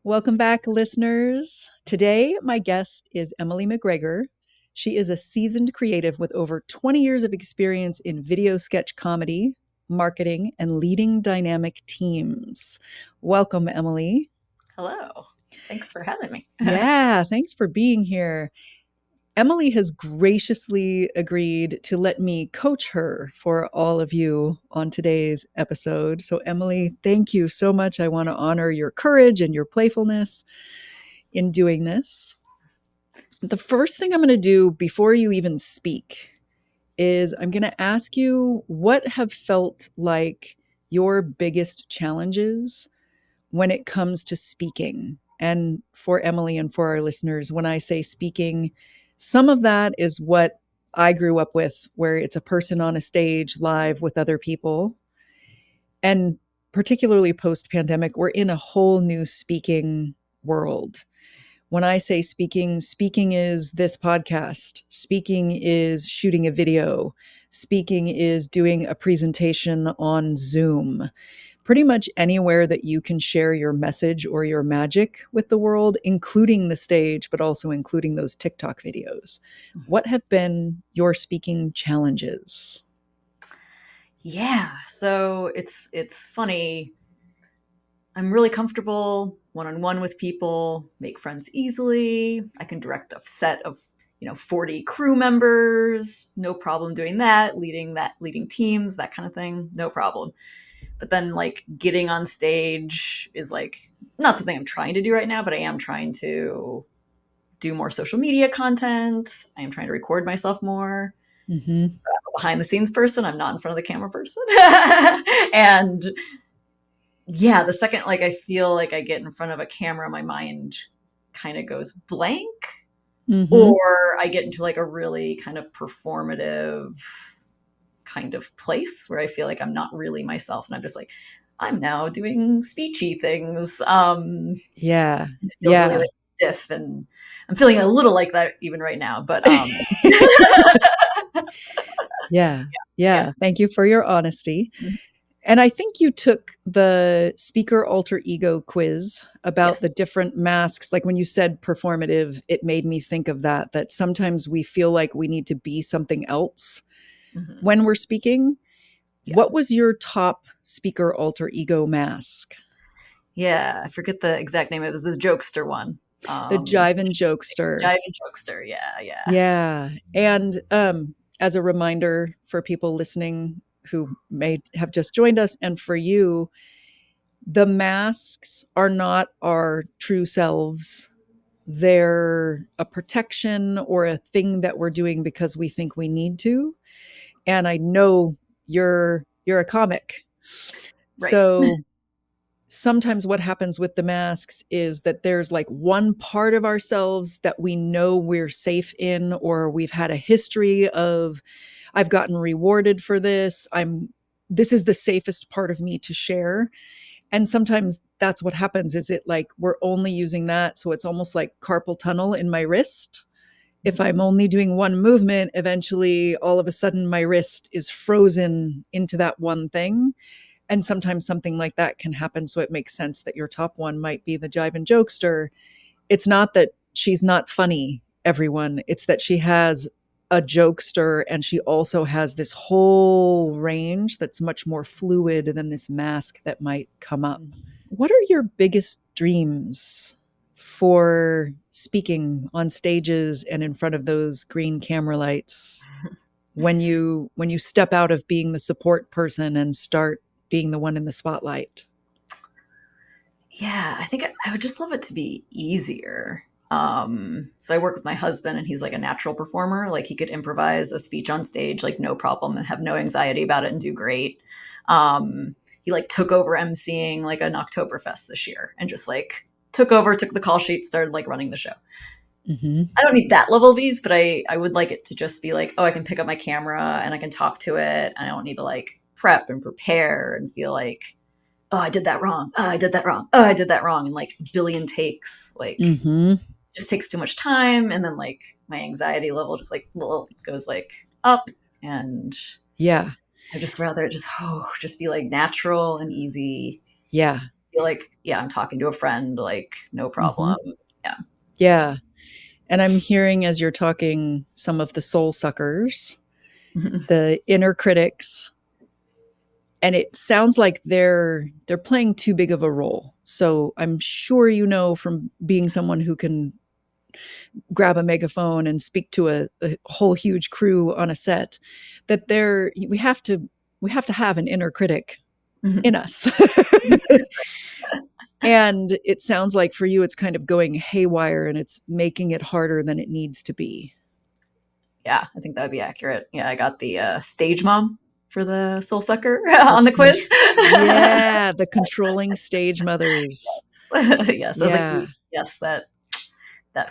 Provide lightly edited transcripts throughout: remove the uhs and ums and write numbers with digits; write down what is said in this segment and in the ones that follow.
Welcome back, listeners. Today, my guest is Emily McGregor. She is a seasoned creative with over 20 years of experience in video sketch comedy, marketing, and leading dynamic teams. Welcome, Emily. Hello. Thanks for having me. Yeah, thanks for being here. Emily has graciously agreed to let me coach her for all of you on today's episode. So, Emily, thank you so much. I want to honor your courage and your playfulness in doing this. The first thing I'm going to do before you even speak is I'm going to ask you what have felt like your biggest challenges when it comes to speaking. And for Emily and for our listeners, when I say speaking, some of that is what I grew up with, where it's a person on a stage live with other people. And particularly post pandemic, we're in a whole new speaking world. When I say speaking, speaking is this podcast. Speaking is shooting a video. Speaking is doing a presentation on Zoom. Pretty much anywhere that you can share your message or your magic with the world, including the stage, but also including those TikTok videos. What have been your speaking challenges? Yeah, so it's funny. I'm really comfortable one-on-one with people, make friends easily. I can direct a set of, 40 crew members, no problem doing that, leading teams, that kind of thing, no problem. But then like getting on stage is like not something I'm trying to do right now, but I am trying to do more social media content. I am trying to record myself more. Mm-hmm. Behind the scenes person. I'm not in front of the camera person. And yeah, the second like I feel like I get in front of a camera, my mind kind of goes blank, Mm-hmm. or I get into like a really kind of performative kind of place where I feel like I'm not really myself and I'm just like I'm now doing speechy things. Yeah. It feels really Yeah. like stiff, and I'm feeling a little like that even right now, but Yeah. yeah. Yeah. Thank you for your honesty. And I think you took the speaker alter ego quiz about the Yes. different masks. Like when you said performative, it made me think of that sometimes we feel like we need to be something else Mhm. when we're speaking. Yeah. What was your top speaker alter ego mask? Yeah, I forget the exact name. It was the Jokester one. The Jivin Jokester. Jivin Jokester. Yeah, yeah. Yeah. And as a reminder for people listening who may have just joined us, and for you, the masks are not our true selves. They're a protection or a thing that we're doing because we think we need to. And I know you're a comic. Right. So sometimes what happens with the masks is that there's like one part of ourselves that we know we're safe in, or we've had a history of I've gotten rewarded for this. This is the safest part of me to share. And sometimes that's what happens is it like we're only using that, so it's almost like carpal tunnel in my wrist. If I'm only doing one movement, eventually all of a sudden my wrist is frozen into that one thing. And sometimes something like that can happen. So it makes sense that your top one might be the Jive and Jokester. It's not that she's not funny, everyone. It's that she has a jokester and she also has this whole range that's much more fluid than this mask that might come up. What are your biggest dreams for speaking on stages and in front of those green camera lights when you step out of being the support person and start being the one in the spotlight? Yeah, I think I would just love it to be easier. So I work with my husband, and he's like a natural performer. Like he could improvise a speech on stage, like no problem, and have no anxiety about it, and do great. He like took over emceeing like an Oktoberfest this year, and just like took over, took the call sheet, started like running the show. Mm-hmm. I don't need that level of ease, but I would like it to just be like, oh, I can pick up my camera and I can talk to it. I don't need to like prep and prepare and feel like, oh, I did that wrong. Oh, I did that wrong. Oh, I did that wrong. And like a billion takes, like Mm-hmm. just takes too much time. And then like my anxiety level just like goes like up. And Yeah. I just rather just be like natural and easy. Yeah. feel like, yeah, I'm talking to a friend, like, no Hmm. problem. Yeah. Yeah. And I'm hearing as you're talking some of the soul suckers, the inner critics, and it sounds like they're playing too big of a role. So I'm sure you know from being someone who can grab a megaphone and speak to a whole huge crew on a set that we have to have an inner critic in us. And it sounds like for you it's kind of going haywire and it's making it harder than it needs to be. Yeah, I think that'd be accurate. Yeah, I got the stage mom for the soul sucker The on the quiz. yeah, the controlling stage mothers. Yes. Yes, I was like, Yeah. yes, that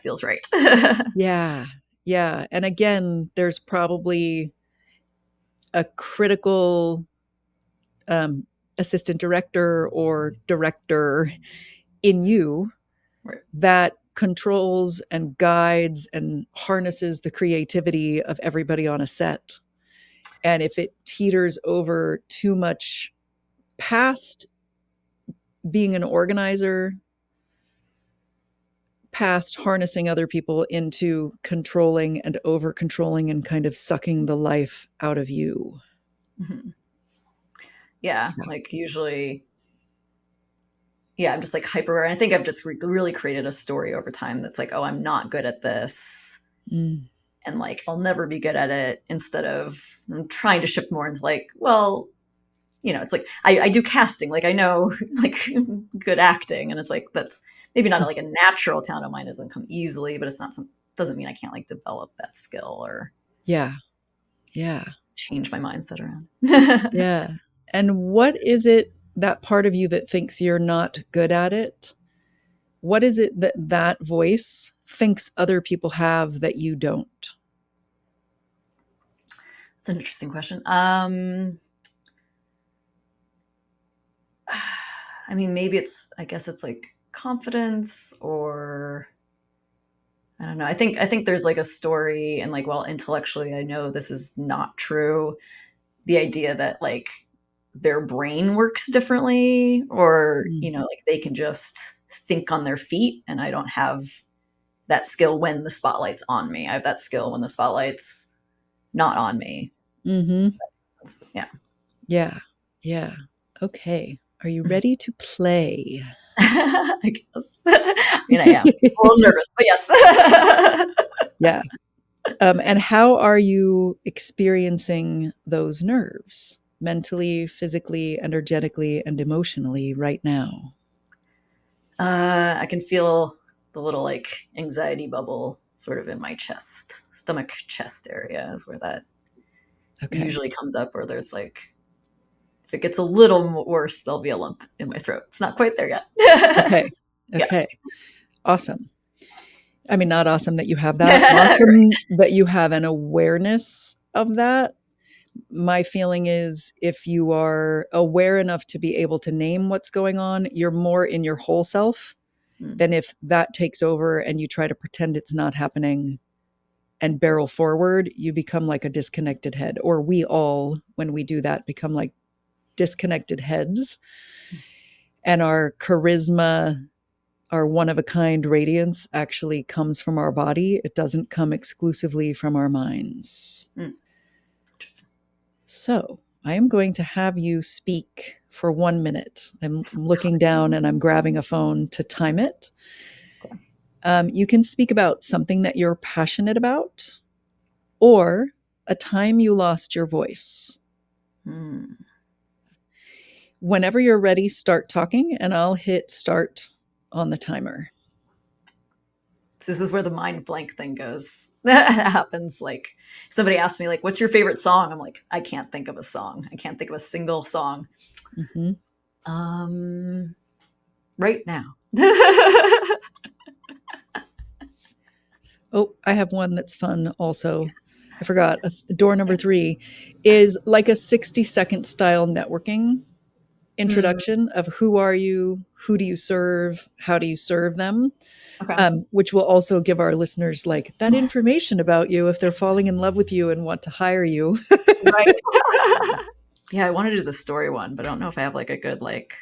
feels right. Yeah. Yeah. And again, there's probably a critical um, assistant director or director in you Right. that controls and guides and harnesses the creativity of everybody on a set. And if it teeters over too much past being an organizer, past harnessing other people into controlling and over controlling and kind of sucking the life out of you. Mhm. Yeah, Yeah. like usually, yeah, I'm just like hyper. I think I've just really created a story over time that's like, oh, I'm not good at this. Mm. And like, I'll never be good at it, instead of I'm trying to shift more into like, well, it's like I do casting, like I know like good acting, and it's like that's maybe not like a natural talent of mine, doesn't come easily, but it's not some doesn't mean I can't like develop that skill or Yeah. Yeah. change my mindset around. Yeah. And what is it, that part of you that thinks you're not good at it? What is it that that voice thinks other people have that you don't? It's an interesting question. I mean, maybe I guess it's like confidence, or I don't know. I think there's like a story, and like, well, intellectually I know this is not true. The idea that like their brain works differently, or Mm. like they can just think on their feet, and I don't have that skill when the spotlight's on me. I have that skill when the spotlight's not on me. Mm-hmm. Yeah. Yeah. Yeah. Okay. Are you ready to play? I guess. I mean, I am a little nervous, but yes. Yeah. And how are you experiencing those nerves mentally, physically, energetically, and emotionally right now? I can feel the little like anxiety bubble sort of in my chest, stomach chest area is where that Okay. usually comes up, or there's like, if it gets a little worse, there'll be a lump in my throat. It's not quite there yet. Okay. Yeah. Okay. Awesome. I mean, not awesome that you have that. Right. Awesome that you have an awareness of that. My feeling is if you are aware enough to be able to name what's going on, you're more in your whole self Mm. than if that takes over and you try to pretend it's not happening and barrel forward. You become like a disconnected head, or we all, when we do that, become like disconnected heads. And our charisma, our one of a kind radiance actually comes from our body. It doesn't come exclusively from our minds. Mm. Interesting. So I am going to have you speak for 1 minute. I'm looking down and I'm grabbing a phone to time it. Okay. You can speak about something that you're passionate about or a time you lost your voice. Mm. Whenever you're ready, start talking and I'll hit start on the timer. So this is where the mind blank thing goes. That happens. Like, somebody asks me, like, what's your favorite song? I'm like, I can't think of a song. I can't think of a single song. Mm-hmm. Um, right now. Oh, I have one that's fun also. I forgot. Door number 3 is like a 60-second style networking Mm, introduction of who are you, who do you serve, how do you serve them, okay. which will also give our listeners like that information about you if they're falling in love with you and want to hire you. Right. Yeah, I want to do the story one, but I don't know if I have like a good like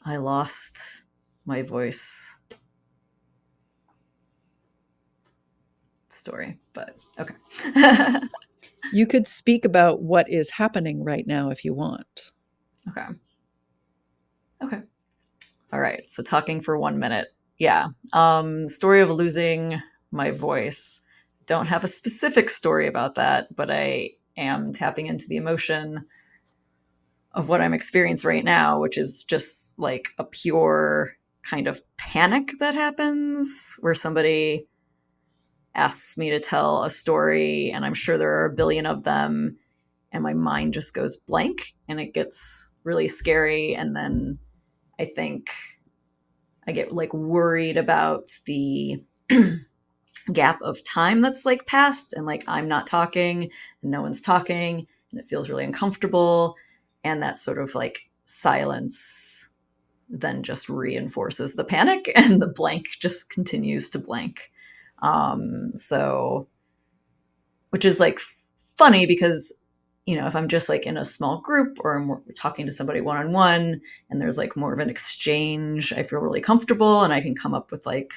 I lost my voice story, but okay. You could speak about what is happening right now if you want. Okay. Okay. All right. So talking for 1 minute. Yeah. Story of losing my voice. Don't have a specific story about that, but I am tapping into the emotion of what I'm experiencing right now, which is just like a pure kind of panic that happens where somebody asks me to tell a story, and I'm sure there are a billion of them, and my mind just goes blank and it gets really scary. And then I think I get like worried about the gap of time that's like passed, and like I'm not talking and no one's talking, and it feels really uncomfortable. And that sort of like silence then just reinforces the panic, and the blank just continues to blank. So, which is like funny because, you know, if I'm just like in a small group or I'm talking to somebody one on one and there's like more of an exchange, I feel really comfortable and I can come up with like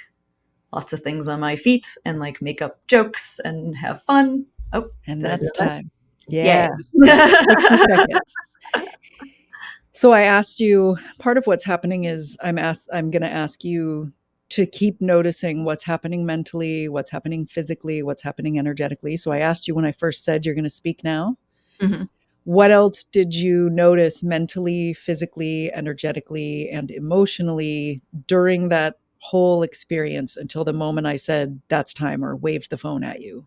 lots of things on my feet and like make up jokes and have fun. Oh, And did I do that's that? time. Yay. Yeah. 60 seconds. So I asked you, part of what's happening is I'm going to ask you to keep noticing what's happening mentally, what's happening physically, what's happening energetically. So I asked you when I first said you're going to speak now. Mhm. What else did you notice mentally, physically, energetically, and emotionally during that whole experience until the moment I said that's time or waved the phone at you?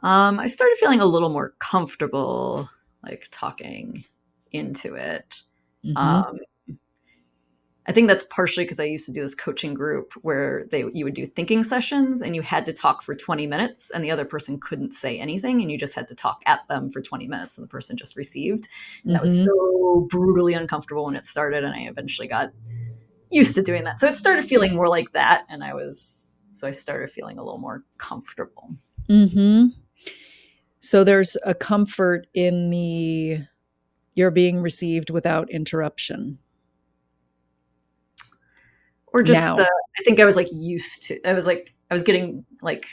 I started feeling a little more comfortable, like talking into it. Mm-hmm. Um, I think that's partially because I used to do this coaching group where you would do thinking sessions and you had to talk for 20 minutes and the other person couldn't say anything and you just had to talk at them for 20 minutes and the person just received. And that was Mm-hmm. so brutally uncomfortable when it started, and I eventually got used to doing that. So it started feeling more like that, and I started feeling a little more comfortable. Mm-hmm. So there's a comfort in the you're being received without interruption Or just now. I think I was like used to, I was getting like,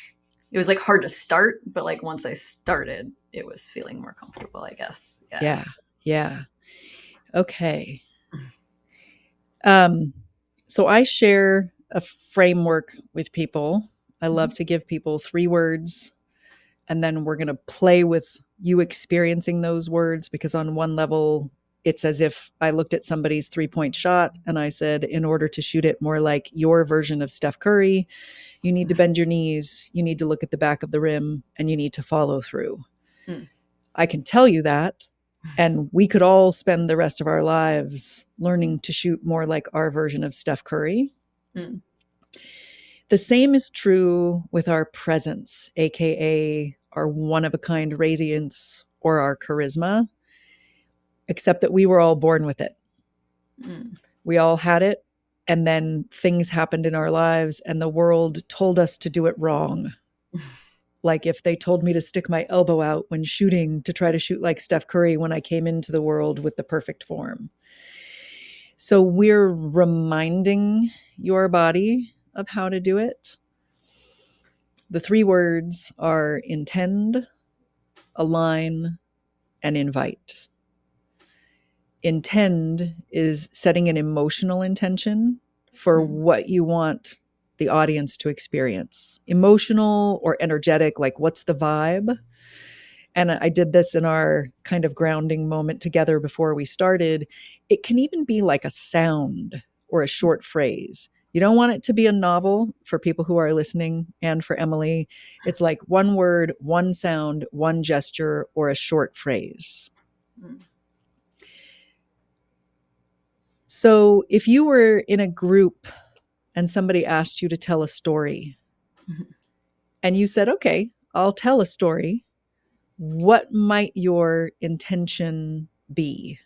it was like hard to start, but like once I started, it was feeling more comfortable, I guess. Yeah. Yeah. Yeah. Okay. Um, so I share a framework with people. I love Mhm. to give people 3 words, and then we're going to play with you experiencing those words because, on one level, it's as if I looked at somebody's 3-point shot and I said, in order to shoot it more like your version of Steph Curry, you need to bend your knees, you need to look at the back of the rim, and you need to follow through. Mm. I can tell you that. And we could all spend the rest of our lives learning to shoot more like our version of Steph Curry. Mm. The same is true with our presence, AKA our one of a kind radiance or our charisma, except that we were all born with it. Mm. We all had it. And then things happened in our lives, and the world told us to do it wrong. Like if they told me to stick my elbow out when shooting to try to shoot like Steph Curry when I came into the world with the perfect form. So we're reminding your body of how to do it. The 3 words are intend, align, and invite. Intend is setting an emotional intention for Mm. what you want the audience to experience. Emotional or energetic, like what's the vibe? And I did this in our kind of grounding moment together before we started. It can even be like a sound or a short phrase. You don't want it to be a novel for people who are listening and for Emily. It's like 1 word, 1 sound, 1 gesture, or a short phrase. Mm. So if you were in a group and somebody asked you to tell a story Mhm. and you said, okay, I'll tell a story, what might your intention be?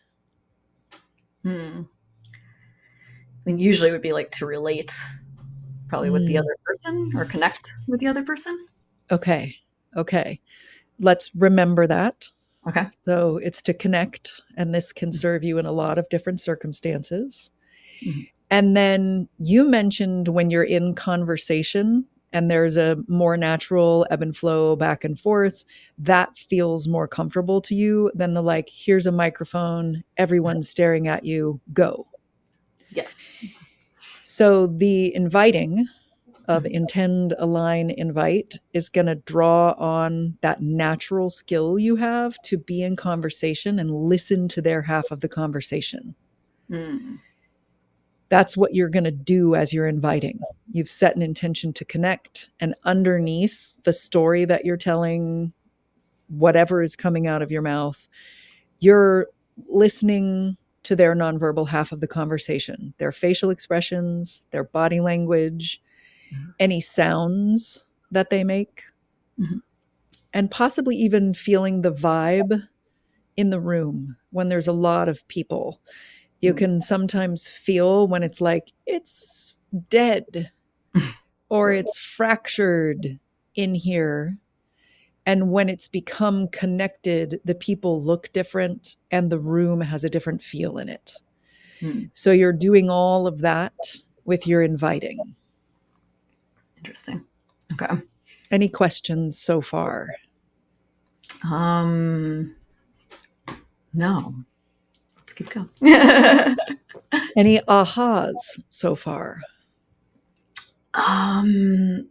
Mm. I mean, usually it would be like to relate probably with the Mm, other person or connect with the other person. okay. Okay. Let's remember that. Okay. So it's to connect, and this can serve you in a lot of different circumstances. Mm-hmm. And then you mentioned when you're in conversation and there's a more natural ebb and flow back and forth, that feels more comfortable to you than the like, here's a microphone, everyone's staring at you, go. Yes. So the inviting of Mm-hmm. intend, align, invite is going to draw on that natural skill you have to be in conversation and listen to their half of the conversation. Mm-hmm. That's what you're going to do as you're inviting. You've set an intention to connect, and underneath the story that you're telling, whatever is coming out of your mouth, you're listening to their nonverbal half of the conversation, their facial expressions, their body language, any sounds that they make, Mm-hmm. and possibly even feeling the vibe in the room when there's a lot of people. You can sometimes feel when it's like, it's dead or it's fractured in here. And when it's become connected, the people look different and the room has a different feel in it. Mm-hmm. So you're doing all of that with your inviting. Interesting. Okay. Any questions so far? Um, no. Let's keep going. Any ahas so far? um,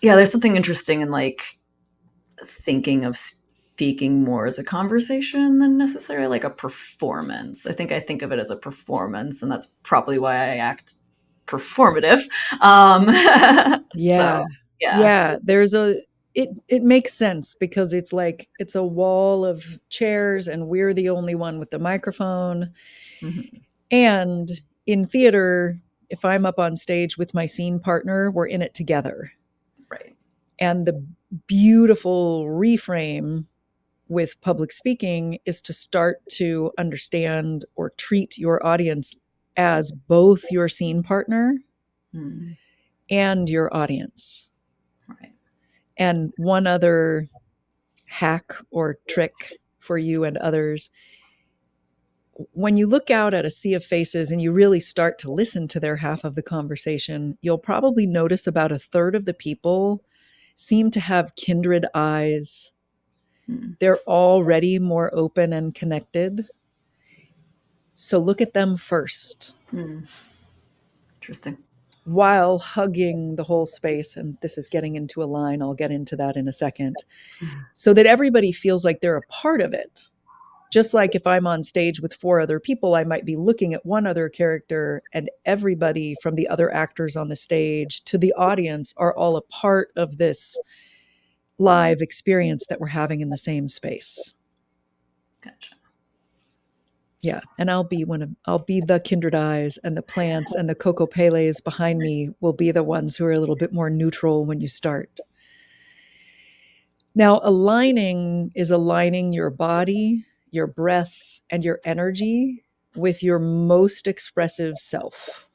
yeah, there's something interesting in like thinking of speaking more as a conversation than necessarily like a performance. I think of it as a performance, and that's probably why I act performative. Um, Yeah. so yeah. Yeah. It makes sense because it's like it's a wall of chairs and we're the only one with the microphone. Mm-hmm. And in theater, if I'm up on stage with my scene partner, we're in it together. Right. And the beautiful reframe with public speaking is to start to understand or treat your audience as both your scene partner Mm. and your audience. Right. And one other hack or trick for you and others, when you look out at a sea of faces and you really start to listen to their half of the conversation, you'll probably notice about a third of the people seem to have kindred eyes. Mm. They're already more open and connected. So look at them first Mm. Interesting. while hugging the whole space. And this is getting into a line. I'll get into that in a second. So that everybody feels like they're a part of it. Just like if I'm on stage with four other people, I might be looking at one other character, and everybody from the other actors on the stage to the audience are all a part of this live experience that we're having in the same space. Gotcha. Yeah, and I'll be the kindred eyes, and the plants and the coco peles behind me will be the ones who are a little bit more neutral when you start. Now, aligning is aligning your body, your breath, and your energy with your most expressive self.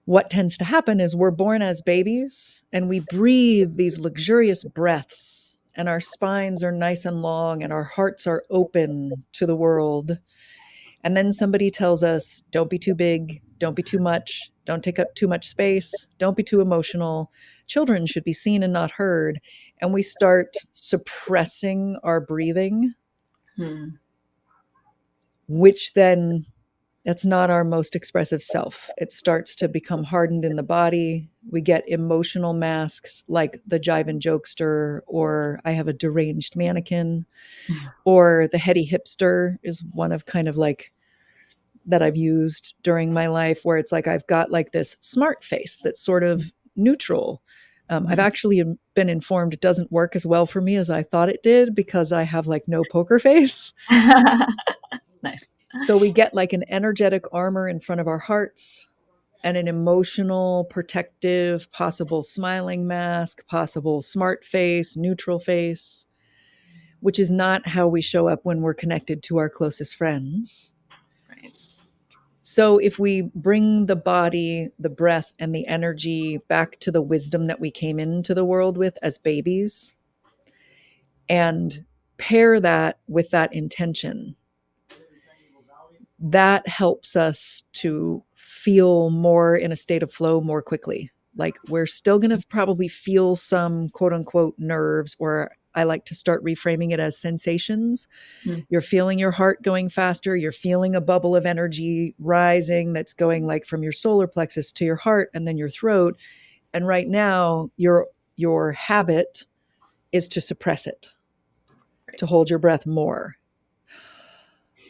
What tends to happen is we're born as babies and we breathe these luxurious breaths, and our spines are nice and long, and our hearts are open to the world. And then somebody tells us, don't be too big, don't be too much, don't take up too much space, don't be too emotional. Children should be seen and not heard. And we start suppressing our breathing, Mm. which then that's not our most expressive self. It starts to become hardened in the body. We get emotional masks like the Jivin Jokester, or I have a deranged mannequin, or the heady hipster is one of kind of like that I've used during my life, where it's like I've got like this smart face that's sort of neutral. I've actually been informed it doesn't work as well for me as I thought it did because I have like no poker face. Nice. So we get like an energetic armor in front of our hearts and an emotional, protective, possible smiling mask, possible smart face, neutral face, which is not how we show up when we're connected to our closest friends. Right. So if we bring the body, the breath, and the energy back to the wisdom that we came into the world with as babies, and pair that with that intention. That helps us to feel more in a state of flow more quickly. Like we're still going to probably feel some quote unquote nerves, or I like to start reframing it as sensations. Mm. You're feeling your heart going faster. You're feeling a bubble of energy rising that's going like from your solar plexus to your heart and then your throat. And right now, your habit is to suppress it, Right. to hold your breath more,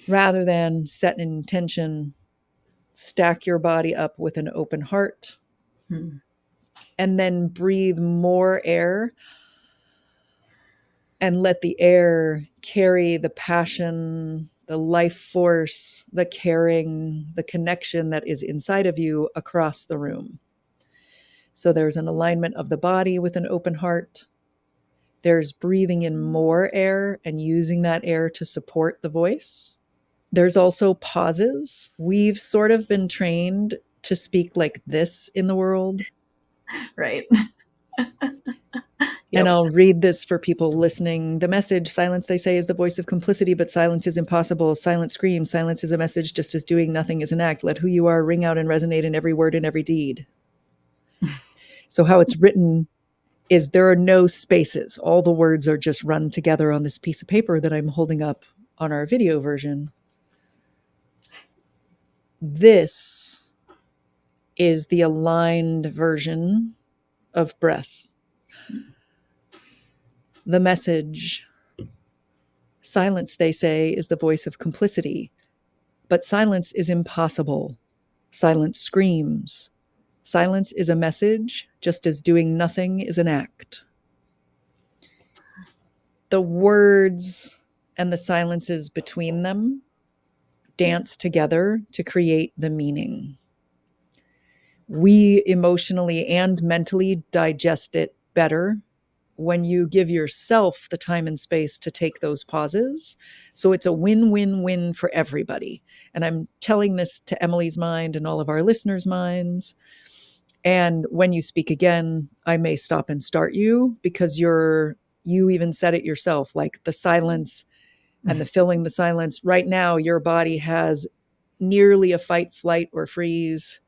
rather than set an intention, stack your body up with an open heart, Mm. and then breathe more air and let the air carry the passion, the life force, the caring, the connection that is inside of you across the room. So there's an alignment of the body with an open heart. There's breathing in more air and using that air to support the voice. There's also pauses. We've sort of been trained to speak like this in the world. Right. And Yep. I'll read this for people listening. The message, silence, they say, is the voice of complicity, but silence is impossible. Silence screams. Silence is a message, just as doing nothing is an act. Let who you are ring out and resonate in every word and every deed. So, how it's written is there are no spaces. All the words are just run together on this piece of paper that I'm holding up on our video version. This is the aligned version of breath. The message, silence, they say, is the voice of complicity, but silence is impossible. Silence screams. Silence is a message, just as doing nothing is an act. The words and the silences between them dance together to create the meaning. We emotionally and mentally digest it better when you give yourself the time and space to take those pauses. So it's a win-win-win for everybody. And I'm telling this to Emily's mind and all of our listeners' minds. And when you speak again, I may stop and start you because you even said it yourself, like the silence and the filling the silence. Right now, your body has nearly a fight, flight, or freeze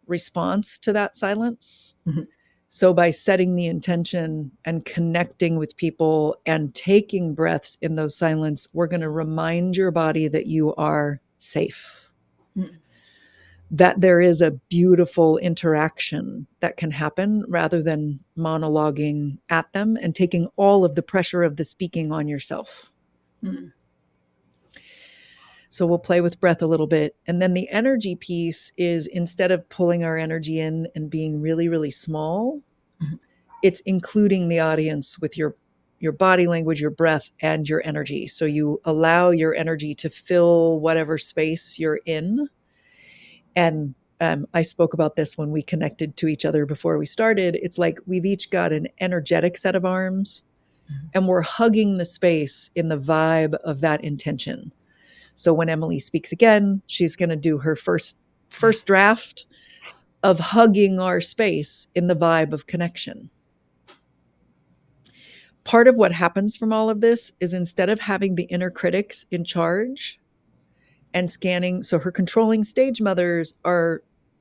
response to that silence. Mhm. So by setting the intention and connecting with people and taking breaths in those silence, we're going to remind your body that you are safe, Mm. that there is a beautiful interaction that can happen rather than monologuing at them and taking all of the pressure of the speaking on yourself. Mm. So we'll play with breath a little bit. And then the energy piece is, instead of pulling our energy in and being really, really small, Mhm. it's including the audience with your body language, your breath, and your energy. So you allow your energy to fill whatever space you're in. And I spoke about this when we connected to each other before we started. It's like we've each got an energetic set of arms, Mhm. and we're hugging the space in the vibe of that intention. So when Emily speaks again, she's going to do her first draft of hugging our space in the vibe of connection. Part of what happens from all of this is, instead of having the inner critics in charge and scanning, so her controlling stage mothers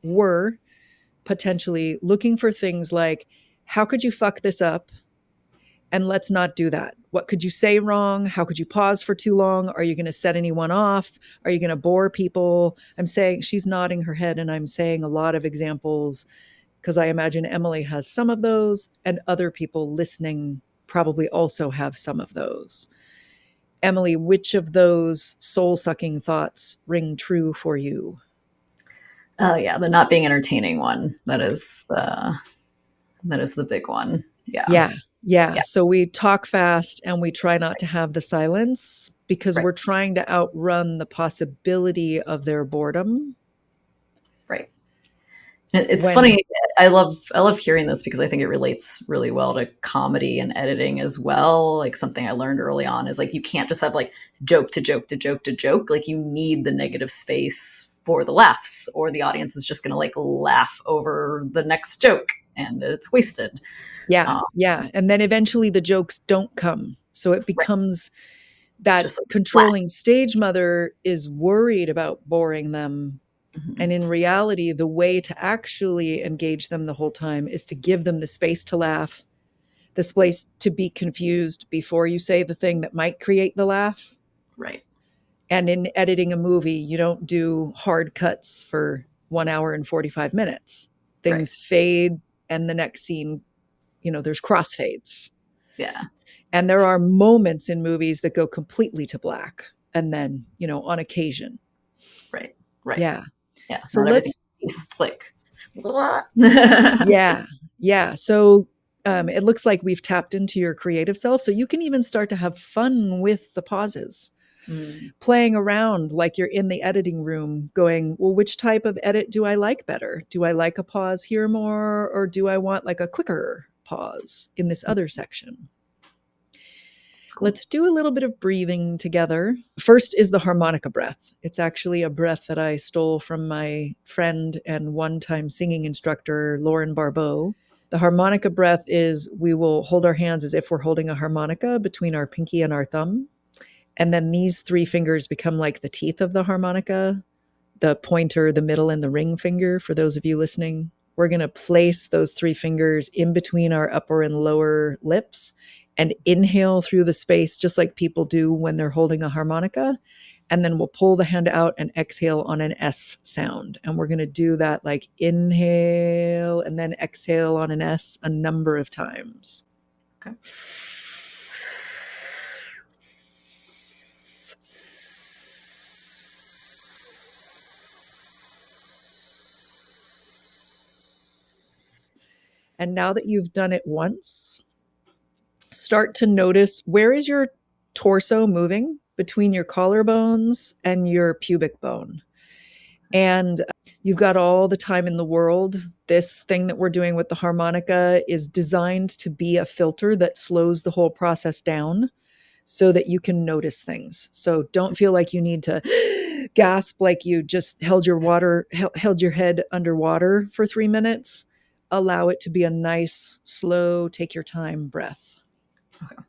were potentially looking for things like, how could you fuck this up? And let's not do that. What could you say wrong? How could you pause for too long? Are you going to set anyone off? Are you going to bore people? I'm saying, she's nodding her head, and I'm saying a lot of examples because I imagine Emily has some of those, and other people listening probably also have some of those. Emily, which of those soul sucking thoughts ring true for you? Oh yeah, the not being entertaining one. That is the big one. Yeah. Yeah. Yeah. Yeah. So we talk fast and we try not to have the silence because Right. we're trying to outrun the possibility of their boredom. Right. It's When, funny. I love hearing this because I think it relates really well to comedy and editing as well. Like something I learned early on is like you can't just have like joke to joke to joke to joke. Like you need the negative space for the laughs, or the audience is just going to like laugh over the next joke. and it's wasted. Yeah. Um, Yeah. And then eventually the jokes don't come. So it right. becomes It's that just like flat. controlling stage mother is worried about boring them. Hmm. And in reality, the way to actually engage them the whole time is to give them the space to laugh, the space to be confused before you say the thing that might create the laugh. Right. And in editing a movie, you don't do hard cuts for 1 hour and 45 minutes. Right. Things fade, and the next scene, there's crossfades. Yeah. And there are moments in movies that go completely to black. And then, on occasion. Right. Right. Yeah. Yeah. So Not everything let's, is like. yeah. Yeah. So it looks like we've tapped into your creative self. So you can even start to have fun with the pauses, Mm. playing around like you're in the editing room going, well, which type of edit do I like better? Do I like a pause here more, or do I want like a quicker pause in this other section? Cool. Let's do a little bit of breathing together. First is the harmonica breath. It's actually a breath that I stole from my friend and one-time singing instructor, Lauren Barbeau. The harmonica breath is we will hold our hands as if we're holding a harmonica between our pinky and our thumb. And then these three fingers become like the teeth of the harmonica, the pointer, the middle, and the ring finger. For those of you listening, we're going to place those three fingers in between our upper and lower lips and inhale through the space, just like people do when they're holding a harmonica. And then we'll pull the hand out and exhale on an S sound. And we're going to do that like inhale and then exhale on an S a number of times. Okay. And now that you've done it once, start to notice, where is your torso moving between your collarbones and your pubic bone. And you've got all the time in the world. This thing that we're doing with the harmonica is designed to be a filter that slows the whole process down so that you can notice things. So don't feel like you need to gasp like you just held your head underwater for 3 minutes. Allow it to be a nice, slow, take your time breath. Okay.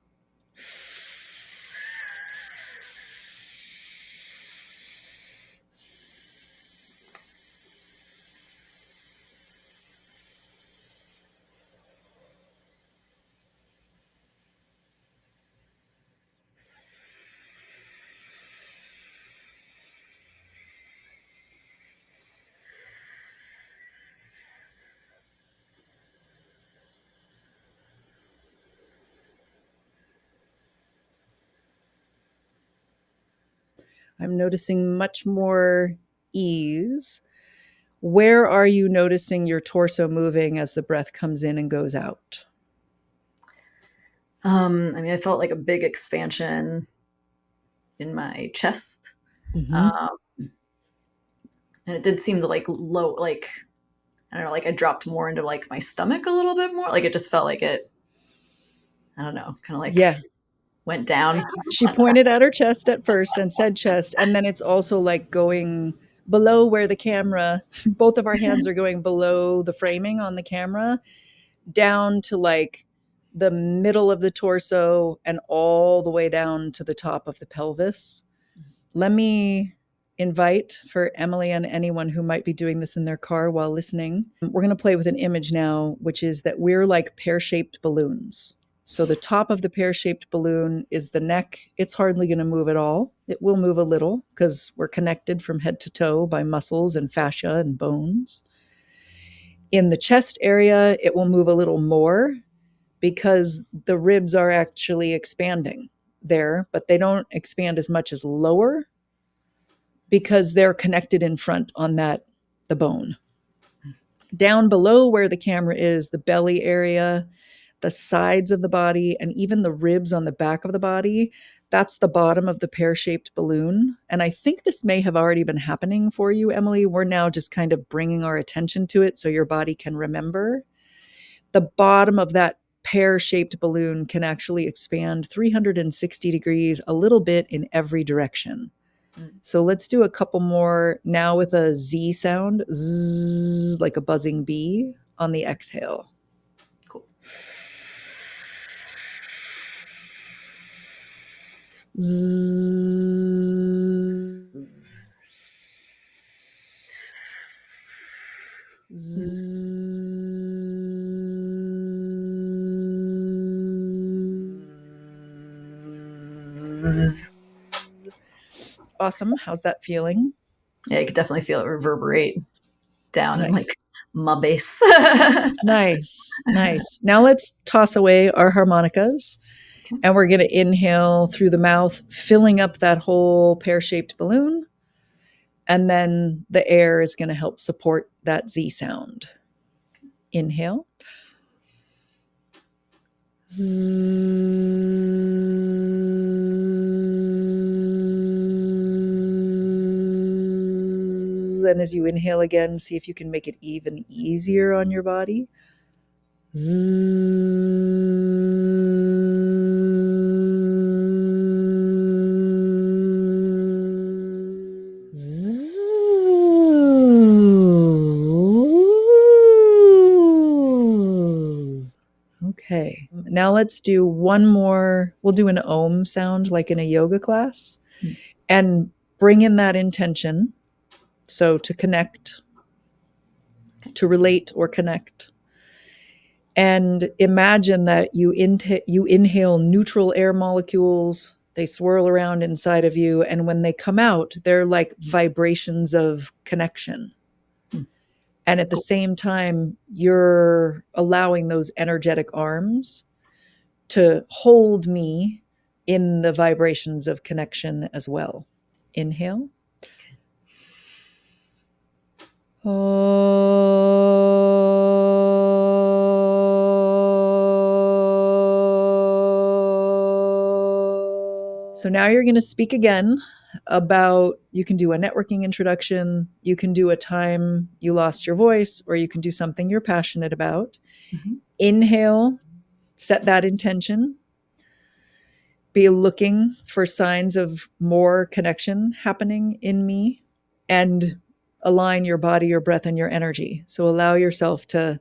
I'm noticing much more ease. Where are you noticing your torso moving as the breath comes in and goes out? I mean, I felt like a big expansion in my chest. Mm-hmm. Um, and it did seem to like low, like, I don't know, like I dropped more into like my stomach a little bit more. Like it just felt like it, I don't know, kind of like Yeah. went down. She pointed at her chest at first and said chest. And then it's also like going below where the camera, both of our hands are going below the framing on the camera, down to like the middle of the torso and all the way down to the top of the pelvis. Let me invite for Emily and anyone who might be doing this in their car while listening. We're going to play with an image now, which is that we're like pear-shaped balloons. So the top of the pear-shaped balloon is the neck. It's hardly going to move at all. It will move a little because we're connected from head to toe by muscles and fascia and bones. In the chest area, it will move a little more because the ribs are actually expanding there, but they don't expand as much as lower because they're connected in front on the bone. Down below where the camera is, the belly area, the sides of the body, and even the ribs on the back of the body, that's the bottom of the pear-shaped balloon. And I think this may have already been happening for you, Emily. We're now just kind of bringing our attention to it so your body can remember. The bottom of that pear-shaped balloon can actually expand 360 degrees, a little bit in every direction. So let's do a couple more now with a Z sound, zzz, like a buzzing bee on the exhale. Cool. Awesome. How's that feeling? Yeah, you could definitely feel it reverberate down in like Nice. my bass. Nice. Nice. Now let's toss away our harmonicas Okay. and we're going to inhale through the mouth, filling up that whole pear shaped balloon. And then the air is going to help support that Z sound. Inhale. And as you inhale again, see if you can make it even easier on your body. Okay, now let's do one more. We'll do an Om sound like in a yoga class and bring in that intention. So to connect, to relate or connect. And imagine that you inhale neutral air molecules. They swirl around inside of you. And when they come out, they're like vibrations of connection. And at the Cool. same time, you're allowing those energetic arms to hold me in the vibrations of connection as well. Inhale. So now you're going to speak again about, you can do a networking introduction, you can do a time you lost your voice, or you can do something you're passionate about. Mm-hmm. Inhale, set that intention. Be looking for signs of more connection happening in me, and align your body, your breath, and your energy. So allow yourself to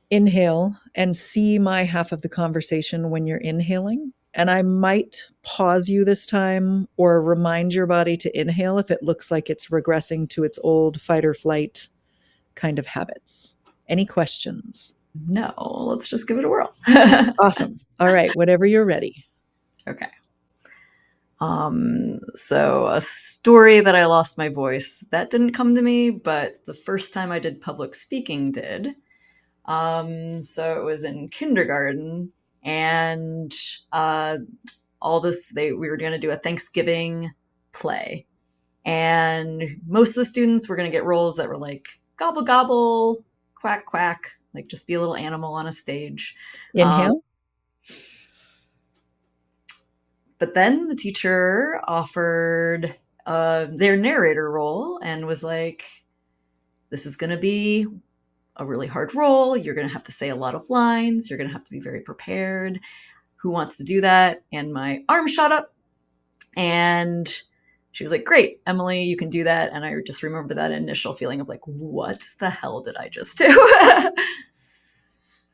inhale and see my half of the conversation when you're inhaling. And I might pause you this time or remind your body to inhale if it looks like it's regressing to its old fight or flight kind of habits. Any questions? No, let's just give it a whirl. Awesome. All right, whenever you're ready. Okay. So a story that I lost my voice, that didn't come to me, but the first time I did public speaking did. So it was in kindergarten, and all this, we were going to do a Thanksgiving play, and most of the students were going to get roles that were like gobble gobble, quack quack, like just be a little animal on a stage. Um, Inhale. but then the teacher offered their narrator role and was like, this is going to be a really hard role. You're going to have to say a lot of lines. You're going to have to be very prepared. Who wants to do that? And my arm shot up, and she was like, great, Emily, you can do that. And I just remember that initial feeling of like, what the hell did I just do?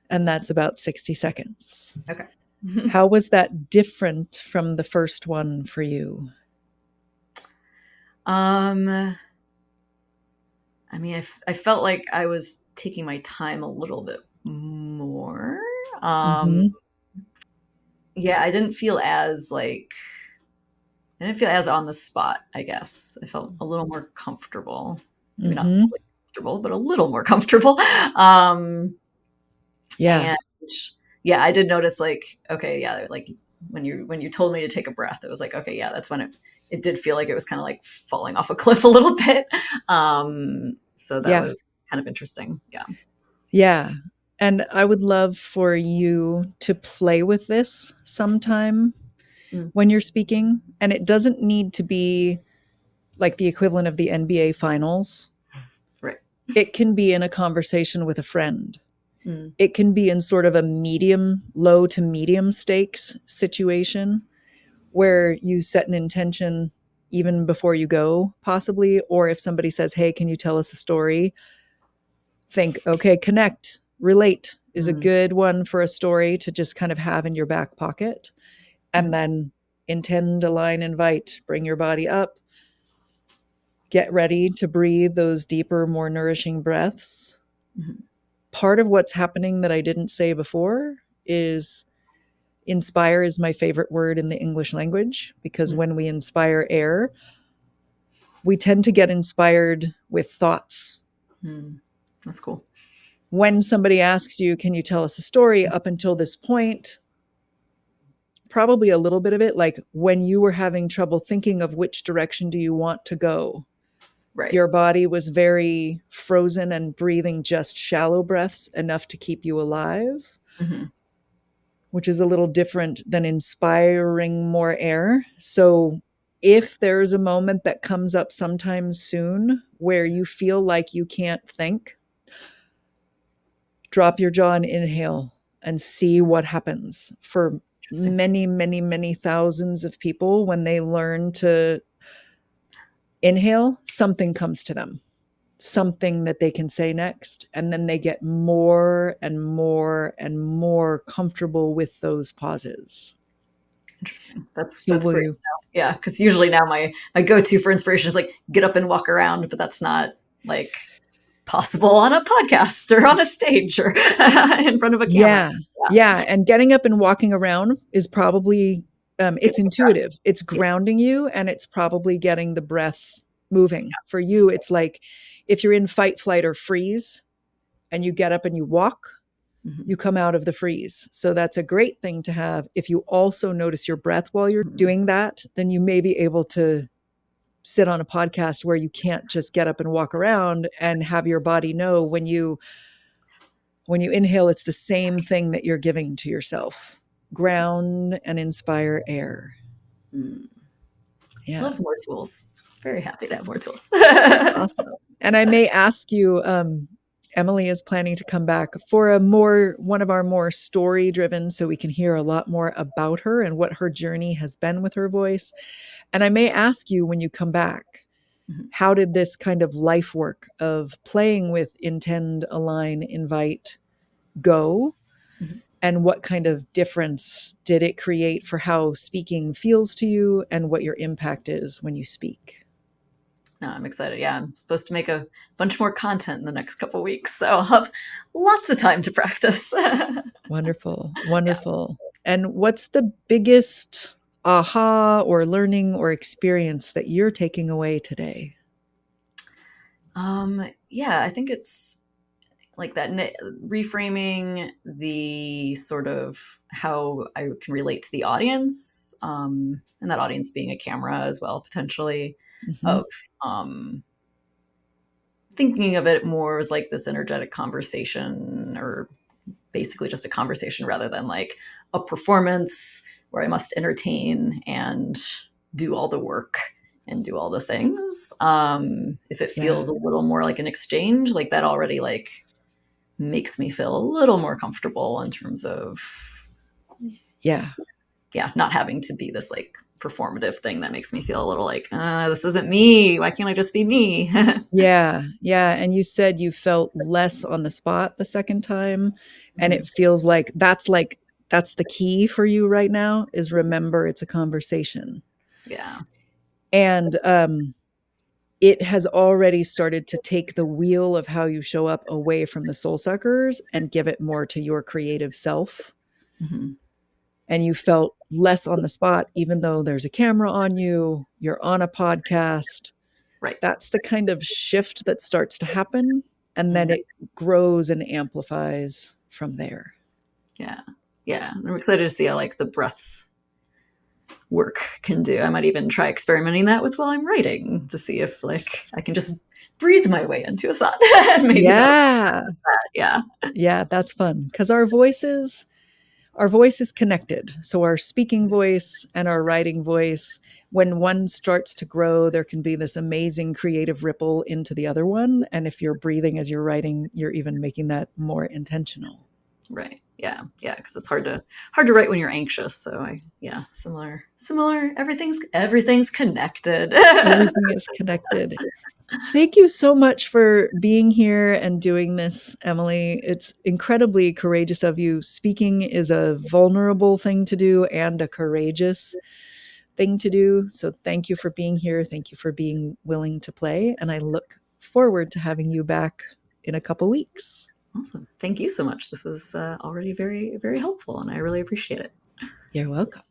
And that's about 60 seconds. Okay. How was that different from the first one for you? I mean, I felt like I was taking my time a little bit more. Um, Mm-hmm. yeah, I didn't feel as on the spot, I guess. I felt a little more comfortable. Maybe not Mm-hmm. fully comfortable, but a little more comfortable. Um, Yeah. and yeah, I did notice like, okay, yeah, like when you told me to take a breath, it was like, okay, yeah, that's when it did feel like it was kind of like falling off a cliff a little bit. So that Yeah. was kind of interesting. Yeah. Yeah. And I would love for you to play with this sometime Mm, when you're speaking. And it doesn't need to be like the equivalent of the NBA finals. right. It can be in a conversation with a friend. Mm, It can be in sort of a medium, low to medium stakes situation where you set an intention even before you go, possibly. Or if somebody says, hey, can you tell us a story? think, okay, connect, relate is a Mm, good one for a story to just kind of have in your back pocket. And mm, then intend, align, invite, bring your body up, get ready to breathe those deeper, more nourishing breaths. mm, Part of what's happening that I didn't say before is inspire is my favorite word in the English language, because mm, when we inspire air, we tend to get inspired with thoughts. mm. That's cool. When somebody asks you, can you tell us a story up until this point? Probably a little bit of it, like when you were having trouble thinking of which direction do you want to go, Right. your body was very frozen and breathing just shallow breaths enough to keep you alive, Hmm. which is a little different than inspiring more air. So Right. if there's a moment that comes up sometime soon where you feel like you can't think, drop your jaw and inhale and see what happens. For Interesting. many, many, many thousands of people, when they learn to inhale, something comes to them, something that they can say next. And then they get more and more and more comfortable with those pauses. Interesting. So, That's will great. you? Yeah, because usually now my go to for inspiration is like get up and walk around, but that's not like possible on a podcast or on a stage or in front of a camera. Yeah. Yeah, Yeah. And getting up and walking around is probably, it's getting the breath. intuitive. It's Yeah. grounding you and it's probably getting the breath moving. For you, it's like if you're in fight, flight, or freeze and you get up and you walk, Hmm. you come out of the freeze. So that's a great thing to have. If you also notice your breath while you're Hmm. doing that, then you may be able to sit on a podcast where you can't just get up and walk around and have your body know when you inhale, it's the same thing that you're giving to yourself. Ground and inspire air. Mm. Yeah. Love more tools. Very happy to have more tools. Awesome. And I may ask you, Emily is planning to come back for a more one of our more story driven, so we can hear a lot more about her and what her journey has been with her voice. And I may ask you when you come back, Mhm, how did this kind of life work of playing with intend, align, invite go? mhm. And what kind of difference did it create for how speaking feels to you and what your impact is when you speak? No, I'm excited. Yeah, I'm supposed to make a bunch more content in the next couple weeks, so I'll have lots of time to practice. Wonderful. Yeah. Wonderful. And what's the biggest aha or learning or experience that you're taking away today? Yeah, I think it's like that reframing the sort of how I can relate to the audience, and that audience being a camera as well, potentially, Mm-hmm. of um, thinking of it more as like this energetic conversation or basically just a conversation rather than like a performance where I must entertain and do all the work and do all the things. If it Yeah. feels a little more like an exchange, like that already like makes me feel a little more comfortable in terms of Yeah. yeah, not having to be this like performative thing that makes me feel a little like this isn't me. Why can't I just be me? Yeah. Yeah. And you said you felt less on the spot the second time. And it Mhm. feels like that's the key for you right now is remember it's a conversation. Yeah. And it has already started to take the wheel of how you show up away from the soul suckers and give it more to your creative self. Hmm. And you felt less on the spot, even though there's a camera on you, you're on a podcast. Right. That's the kind of shift that starts to happen. And then Mhm. it grows and amplifies from there. Yeah. Yeah. I'm excited to see how like the breath work can do. I might even try experimenting that with while I'm writing to see if like I can just breathe my way into a thought. Maybe that'll Yeah. yeah. Yeah, that's fun because our voice is connected. So our speaking voice and our writing voice, when one starts to grow, there can be this amazing creative ripple into the other one. And if you're breathing as you're writing, you're even making that more intentional. Right. Yeah. Yeah. Because it's hard to write when you're anxious. So I yeah, similar. Everything's connected. Everything is connected. Thank you so much for being here and doing this, Emily. It's incredibly courageous of you. Speaking is a vulnerable thing to do and a courageous thing to do. So thank you for being here. Thank you for being willing to play. And I look forward to having you back in a couple weeks. Awesome. Thank you so much. This was already very, very helpful, and I really appreciate it. You're welcome.